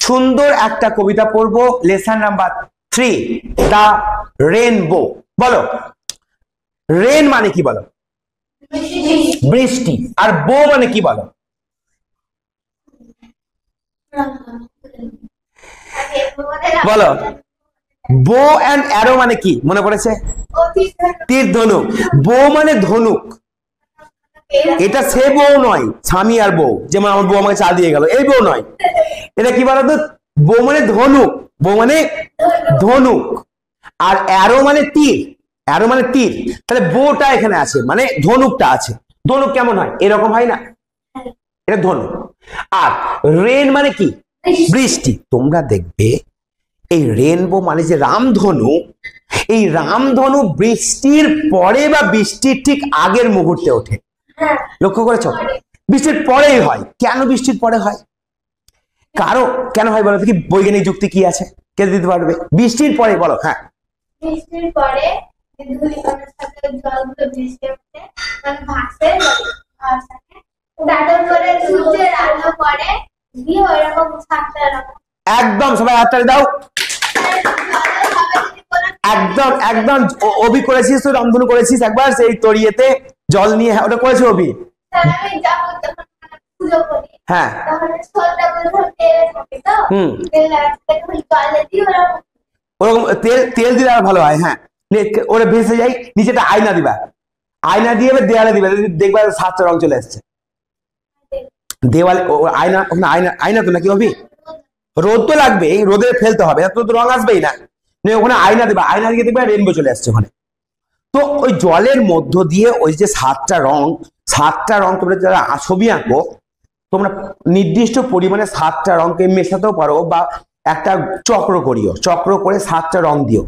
সুন্দর একটা কবিতা পড়বো, লেসন নাম্বার 3, দ্য রেনবো। বলো রেন মানে কি বলো? বৃষ্টি। আর বো মানে কি বলো? বলো বো এন্ড অ্যারো মানে কি মনে পড়েছে? তীর ধনুক। বো মানে ধনুক। এটা সে বউ নয়, স্বামী আর বউ, যেমন আমার বউ আমাকে চা দিয়ে গেল, এই বউ নয়। এটা কি বলতো? বউ মানে ধনুক, বউ মানে ধনুক, আর অ্যারো মানে তীর, অ্যারো মানে তীর। তাহলে বোটা এখানে আছে মানে ধনুকটা আছে। ধনুক কেমন হয়? এরকম হয় না, এটা ধনুক। আর রেন মানে কি? বৃষ্টি। তোমরা দেখবে এই রেনবো মানে যে রামধনু, এই রামধনু বৃষ্টির পরে বা বৃষ্টির ঠিক আগের মুহূর্তে ওঠে। লক্ষ্য করেছো? বৃষ্টির পরেই হয়। কেন বৃষ্টির পরে হয়? কারণ কেন হয় বলো কি? বৈজ্ঞানিক যুক্তি কি আছে? কে দিতে পারবে? বৃষ্টির পরে বলো। হ্যাঁ, বৃষ্টির পরে ধূলিকণার সাথে জলগুলো ভেসে ওঠে, মানে ভাসে, তারপর করে সূর্যের আলো পড়ে দিয়ে ওইরকম ছাপটা এরকম। একদম, সবাই হাততালি দাও। একদম একদম। অভি করেছিস তো, রামধনু করেছিস একবার সেই তরিয়েতে জল নিয়ে? হ্যাঁ, ওটা করেছো অভি? আমি যখন পুজো করি, হ্যাঁ, তাহলে ছোটটা করে তেল থাকে তো, তেল জলে দিয়ে ওরকম তেল দিলে আর ভালো হয়। হ্যাঁ, ওরা ভেসে যাই। নিচেটা আয়না দিবা, আয়না দিয়ে দেওয়ালে দিবা, দেখবা 7টা রং চলে আসছে দেওয়ালে। আয়না, ওখানে আয়না, আয়না তো নাকি অভি? রোদ তো লাগবে, রোদে ফেলতে হবে, তো রং আসবেই না। ওখানে আয়না দিবা, আয়না দিয়ে দেখবে রেনবো চলে আসছে ওখানে। তো ওই জলের মধ্য দিয়ে ওই যে 7টা রং, 7টা রং তোমরা যারা ছবি আঁকো, তোমরা নির্দিষ্ট পরিমাণে 7টা রংকে মেশাতেও পারো, বা একটা চক্র করিও, চক্র করে 7টা রং দিও,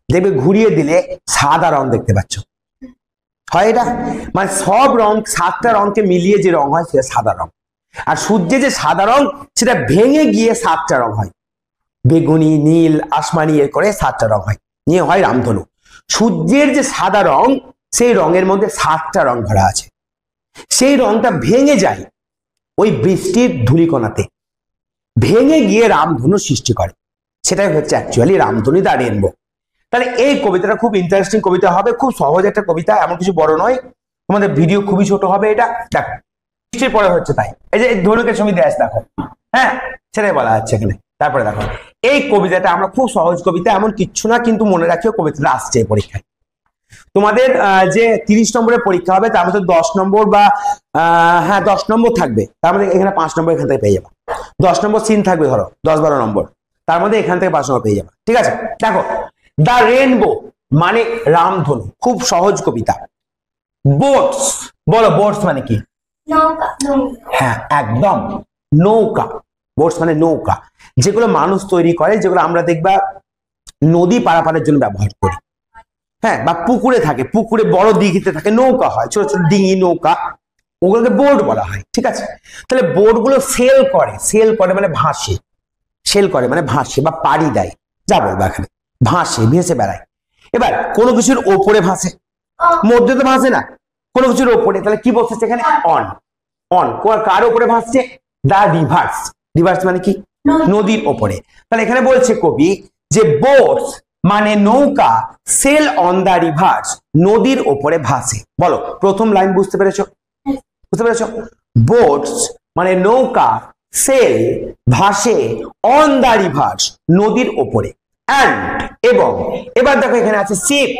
দেখবে ঘুরিয়ে দিলে সাদা রং দেখতে পাচ্ছ। হয় এটা? মানে সব রং, 7টা রংকে মিলিয়ে যে রং হয় সেটা সাদা রং। আর সূর্যে যে সাদা রং সেটা ভেঙে গিয়ে 7টা রং হয়, বেগুনি, নীল, আসমানি, এর করে 7টা রং হয়, নিয়ে হয় রামধনু। সূর্যের যে সাদা রং, সেই রঙের মধ্যে 7টা রং ভরা আছে। সেই রংটা ভেঙে যায় ওই বৃষ্টির ধূলিকণাতে, ভেঙে গিয়ে রামধনু সৃষ্টি করে। সেটাই হচ্ছে অ্যাকচুয়ালি রামধনু দ্য রেনবো। তাহলে এই কবিতাটা খুব ইন্টারেস্টিং কবিতা হবে, খুব সহজ একটা কবিতা, এমন কিছু বড় নয়। তোমাদের ভিডিও খুবই ছোট হবে। এটা দেখো বৃষ্টির পরে হচ্ছে, তাই এই যে ধনুকের ছবি দেশ দেখো, হ্যাঁ, সেটাই বলা হচ্ছে এখানে। তারপরে দেখো এই কবিতাটা আমরা খুব সহজ কবিতা, এমন কিচ্ছু না, কিন্তু মনে রাখিও কবিতাটা আসছে পরীক্ষায়। তোমাদের যে 30 নম্বরের পরীক্ষা হবে তার মধ্যে 10 নম্বর বা 10 নম্বর থাকবে, তার মধ্যে এখানে 5 নম্বর এখান থেকে পেয়ে যাবে। 10 নম্বর সিন থাকবে, ধরো 10-12 নম্বর, তার মধ্যে এখান থেকে 5 নম্বর পেয়ে যাবে। ঠিক আছে, দেখো দ্য রেনবো মানে রামধনু, খুব সহজ কবিতা। বোটস, বলো বোটস মানে কি? নৌকা। হ্যাঁ, একদম, নৌকা। বোটস মানে নৌকা, যেগুলো মানুষ তৈরি করে, যেগুলো আমরা দেখবা নদী পারাপারের জন্য ব্যবহার করি। হ্যাঁ, বা পুকুরে থাকে, পুকুরে বড় দিঘিতে থাকে নৌকা হয়, ছোট ছোট ডিঙি নৌকা, ওগুলোকে বোট বলা হয়। ঠিক আছে, তাহলে বোট গুলো সেল করে, সেল করে মানে ভাসে, সেল করে মানে ভাসে বা পাড়ি দেয়, যা বলবো এখানে, ভাসে, ভেসে বেড়ায়। এবার কোনো কিছুর ওপরে ভাসে, মধ্যে তো ভাসে না, কোনো কিছুর ওপরে। তাহলে কি বলছে এখানে? অন। অন কার ওপরে ভাসছে? দা রিভার্স। রিভার্স মানে কি? নদীর ওপরে। তাহলে এখানে বলছে কবি যে বোটস মানে নৌকা, সেল অন দা রিভার্স, নদীর ওপরে ভাসে। বলো প্রথম লাইন বুঝতে পেরেছো? বুঝতে পেরেছো? বোটস মানে নৌকা, সেল ভাসে, অন দা রিভার্স নদীর ওপরে, অ্যান্ড এবং। এবার দেখো এখানে আছে শিপ।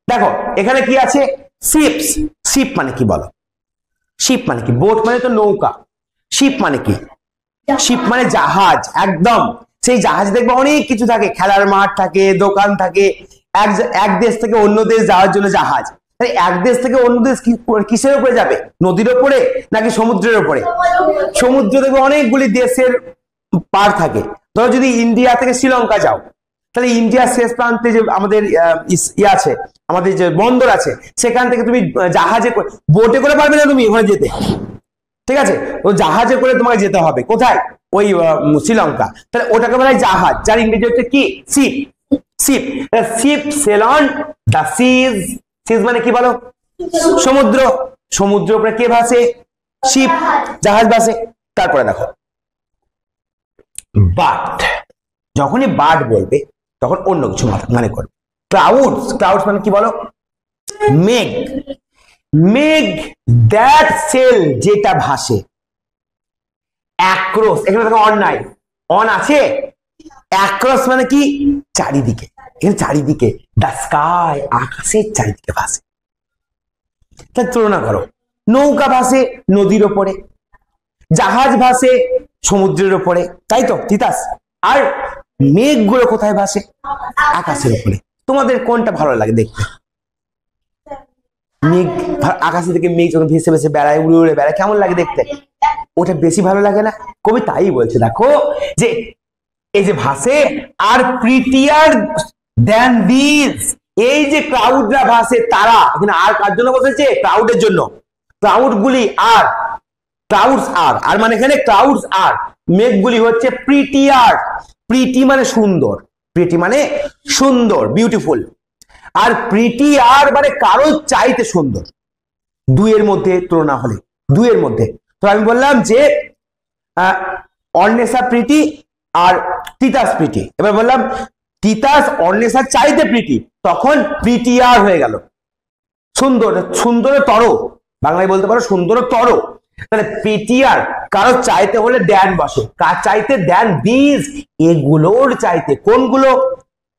দেখো এখানে কি আছে? শিপস। শিপ মানে কি বলো? শিপ মানে কি? বোট মানে তো নৌকা, শিপ মানে কি? শিপ মানে জাহাজ। একদম, সেই জাহাজ দেখবে অনেক কিছু থাকে, খেলার মাঠ থাকে, দোকান থাকে। এক দেশ থেকে অন্য দেশ যাওয়ার জন্য জাহাজ। এক দেশ থেকে অন্য দেশ কিসের উপরে যাবে? নদীর উপরে নাকি সমুদ্রের উপরে? সমুদ্র দেখবে অনেকগুলি দেশের পার থাকে। ধরো যদি ইন্ডিয়া থেকে শ্রীলঙ্কা যাও, তাহলে ইন্ডিয়ার শেষ প্রান্তে যে আমাদের ইয়ে আছে, আমাদের যে বন্দর আছে, সেখান থেকে তুমি জাহাজে করে, বোটে করে পারবে না তুমি ওখানে যেতে। ঠিক আছে, ও জাহাজে করে তোমাকে যেতে হবে। কোথায়? ওই শ্রীলঙ্কা। তাহলে ওটাকে বলা হয় জাহাজ, যার ইংরেজি হচ্ছে কি? Ship. Ship. Ship sail on the seas. Seas মানে কি বলো? সমুদ্র। সমুদ্রের উপরে কে ভাসে? শিপ, জাহাজ ভাসে। তারপরে দেখো বাট, যখনই বাট বলবে তখন অন্য কিছু মানে করবে। ক্লাউডস, ক্লাউডস মানে কি বলো? মেঘ, মেঘ দ্যাট সেল যেটা ভাসে। অ্যাক্রস, এখানে দেখো অন নাই, অন আছে। অ্যাক্রস মানে কি? চারিদিকে, এখানে চারিদিকে, দ্য স্কাই আকাশের চারিদিকে ভাসে। তার তুলনা করো, নৌকা ভাসে নদীর ওপরে, জাহাজ ভাসে সমুদ্রের ওপরে, তাই তো তিতাস? আর মেঘগুলো কোথায় ভাসে? আকাশের উপরে। তোমাদের কোনটা ভালো লাগে দেখতে? মেঘ, আকাশের দিকে মেঘ যখন ভেসে ভেসে বেড়ায়, উড়ে উড়ে বেড়ায়, কেমন লাগে দেখতে? ওটা বেশি ভালো লাগে না? কবি তাই বলছে, দেখো যে এই যে ভাসে, আর প্রিটিয়ার দ্যান দিস, এই যে ক্লাউডরা ভাসে তারা, এখানে আর কার জন্য বসেছে? ক্লাউডের জন্য। ক্লাউড গুলি আর, ক্লাউডস আর, আর মানে এখানে ক্লাউডস আর, মেঘগুলি হচ্ছে প্রিটিয়ার। প্রিটি মানে সুন্দর, প্রিটি মানে সুন্দর, বিউটিফুল। আর প্রিটিয়ার মানে কারো চাইতে সুন্দর। দুইয়ের মধ্যে তুলনা হলে, দুইয়ের মধ্যে। তো আমি বললাম যে অর্নেসা প্রিটি আর তিতাস প্রিটি। এবার বললাম তিতাস অর্নেসার চাইতে প্রিটি, তখন প্রিটিয়ার হয়ে গেল। সুন্দর, সুন্দরতর, বাংলায় বলতে পারো সুন্দরতর। তাহলে প্রিটিয়ার কারো চাইতে হলে দ্যান বসে, কার চাইতে? দ্যান দিস, এগুলোর চাইতে। কোনগুলো?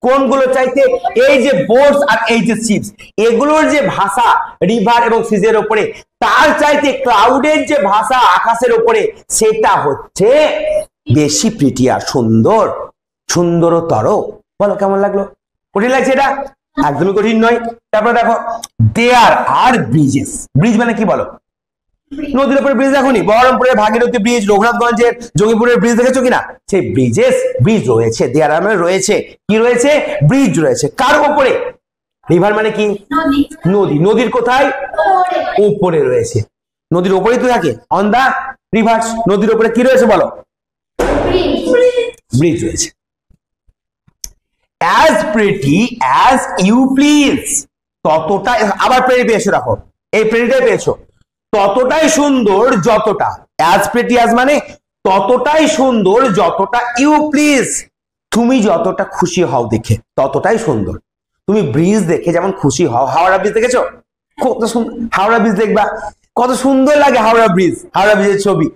কোনগুলো চাইতে? এই যে বোটস আর এই যে শিপস, এগুলোর যে ভাষা রিভার এবং সিজের উপরে, তার চাইতে ক্লাউডের যে ভাষা আকাশের উপরে, সেটা হচ্ছে বেশি প্রিটিয়ার, সুন্দর, সুন্দরতর। বলো কেমন লাগলো? কঠিন লাগছে এটা? একদমই কঠিন নয়। তারপরে দেখো দেয়ার আর ব্রিজেস। ব্রিজ মানে কি বলো? নদীর উপরে ব্রিজ দেখোনি? বহরমপুরের ভাগীরথী ব্রিজ, রঘুনাথগঞ্জের জঙ্গিপুরের ব্রিজ দেখেছো কিনা? সেই ব্রিজেস, ব্রিজ রয়েছে। দেয়ার মানে রয়েছে, কি রয়েছে? ব্রিজ রয়েছে। কার উপরে? রিভার মানে কি? নদী। নদীর কোথায়? উপরে রয়েছে। নদীর উপরেই তো থাকে, অন দা রিভার্স। নদীর উপরে কি রয়েছে বলো? ব্রিজ রয়েছে। as pretty as you please, ততটাই, আবার প্রেরি পেয়েছো, দেখো এই প্রেরিটাই পেয়েছো, ততটাই সুন্দর যতটা। as pretty as মানে ততটাই সুন্দর যতটা, ইউ প্লিজ তুমি যতটা খুশি হও দেখে, ততটাই সুন্দর। তুমি ব্রিজ দেখে যেমন খুশি হও, হাওড়া ব্রিজ দেখেছো? কত সুন্দর হাওড়া ব্রিজ, দেখবা কত সুন্দর লাগে হাওড়া ব্রিজ। হাওড়া ব্রিজের ছবি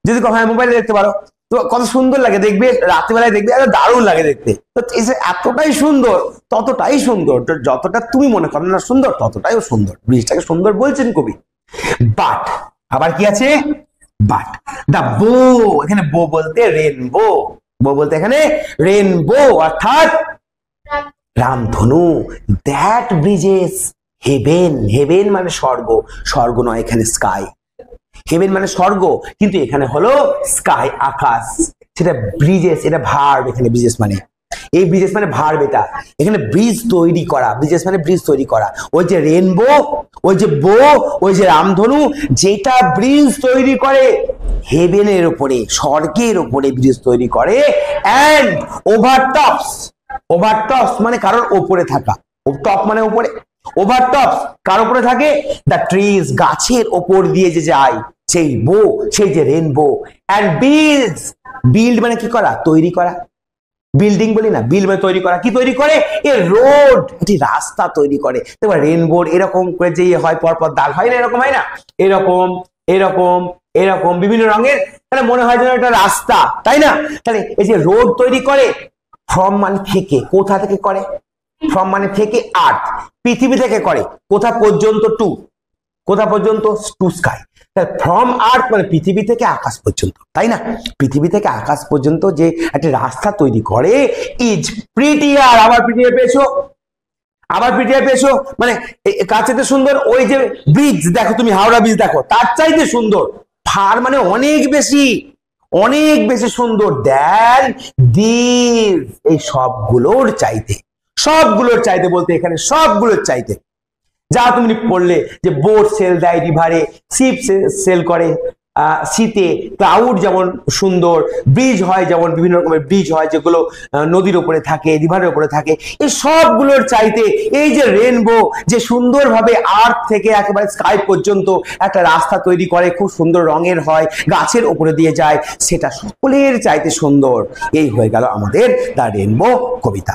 যদি মোবাইলে দেখতে পারো তো কত সুন্দর লাগে, দেখবে রাত্রিবেলায় দেখবে, দারুণ লাগে দেখতে। তো এতটাই সুন্দর, ততটাই সুন্দর, যতটা তুমি মনে করো না সুন্দর, ততটাই সুন্দর। ব্রিজটাকে সুন্দর বলছেন কবি। বাট, আবার কি আছে? বাট দা বো, এখানে বো বলতে রেনবো, বো বলতে এখানে রেনবো অর্থাৎ রামধনু। দ্যাট ব্রিজেস হেভেন, হেভেন মানে স্বর্গ, স্বর্গ নয় এখানে স্কাই। হেভেন মানে স্বর্গ, কিন্তু এখানে হলো স্কাই, আকাশ। সেটা ব্রিজেস, এটা ভার্ব, এখানে ব্রিজেস মানে, এই ব্রিজেস মানে ভার্ব, এটা এখানে ব্রিজ তৈরি করা, ব্রিজেস মানে ব্রিজ তৈরি করা। ওই যে রেনবো, ওই যে বো, ওই যে রামধনু, যেটা ব্রিজ তৈরি করে হেভেনের উপরে, স্বর্গের উপরে ব্রিজ তৈরি করে। অ্যান্ড ওভারটপস, ওভারটপস মানে কারোর ওপরে থাকা, টপ মানে উপরে, ওভারটপস কার উপরে থাকে? দ্য ট্রিজ, গাছের ওপর দিয়ে যে যায়, সেই বো, সেই যে রেনবো। অ্যান্ড বিল্ডস, বিল্ড মানে কি করা? তৈরি করা। বিল্ডিং বলি না, বিল্ড মানে তৈরি করা। কি তৈরি করে? এ রোড, একটি রাস্তা তৈরি করে। দেখো রেনবোর এরকম করে যে হয়, পরপর দাগ হয় না, এরকম হয় না, এরকম এরকম এরকম বিভিন্ন রঙের, তাহলে মনে হয় যেন এটা রাস্তা, তাই না? তাহলে এই যে রোড তৈরি করে, ফ্রম মানে থেকে, কোথা থেকে করে? ফ্রম মানে থেকে, আর্থ পৃথিবী থেকে করে, কোথা পর্যন্ত? টু, কোথা পর্যন্ত? To sky. তাহলে ফ্রম আর্থ মানে পৃথিবী থেকে আকাশ পর্যন্ত, তাই না? পৃথিবী থেকে আকাশ পর্যন্ত যে একটা রাস্তা তৈরি করে, ইজ প্রিটিয়ার। আবার প্রিটিয়ার পেয়েছো, আবার প্রিটিয়ার পেয়েছো, মানে কার চাইতে সুন্দর? ওই যে ব্রিজ দেখো তুমি, হাওড়া ব্রিজ দেখো, তার চাইতে সুন্দর। ফার মানে অনেক বেশি, অনেক বেশি সুন্দর। দ্যান দিস, এই সবগুলোর চাইতে, সবগুলোর চাইতে বলতে এখানে সবগুলোর চাইতে। যা তুমি পড়লে যে বোট সেল দেয় রিভারে, শিপ সেল করে শীতে ক্লাউড যেমন সুন্দর, ব্রিজ হয় যেমন বিভিন্ন রকমের ব্রিজ হয় যেগুলো নদীর উপরে থাকে, রিভারের উপরে থাকে, এই সবগুলোর চাইতে এই যে রেনবো যে সুন্দরভাবে আর্থ থেকে একেবারে স্কাই পর্যন্ত একটা রাস্তা তৈরি করে, খুব সুন্দর রঙের হয়, গাছের উপরে দিয়ে যায়, সেটা সকলের চাইতে সুন্দর। এই হয়ে গেল আমাদের দ্য রেনবো কবিতা।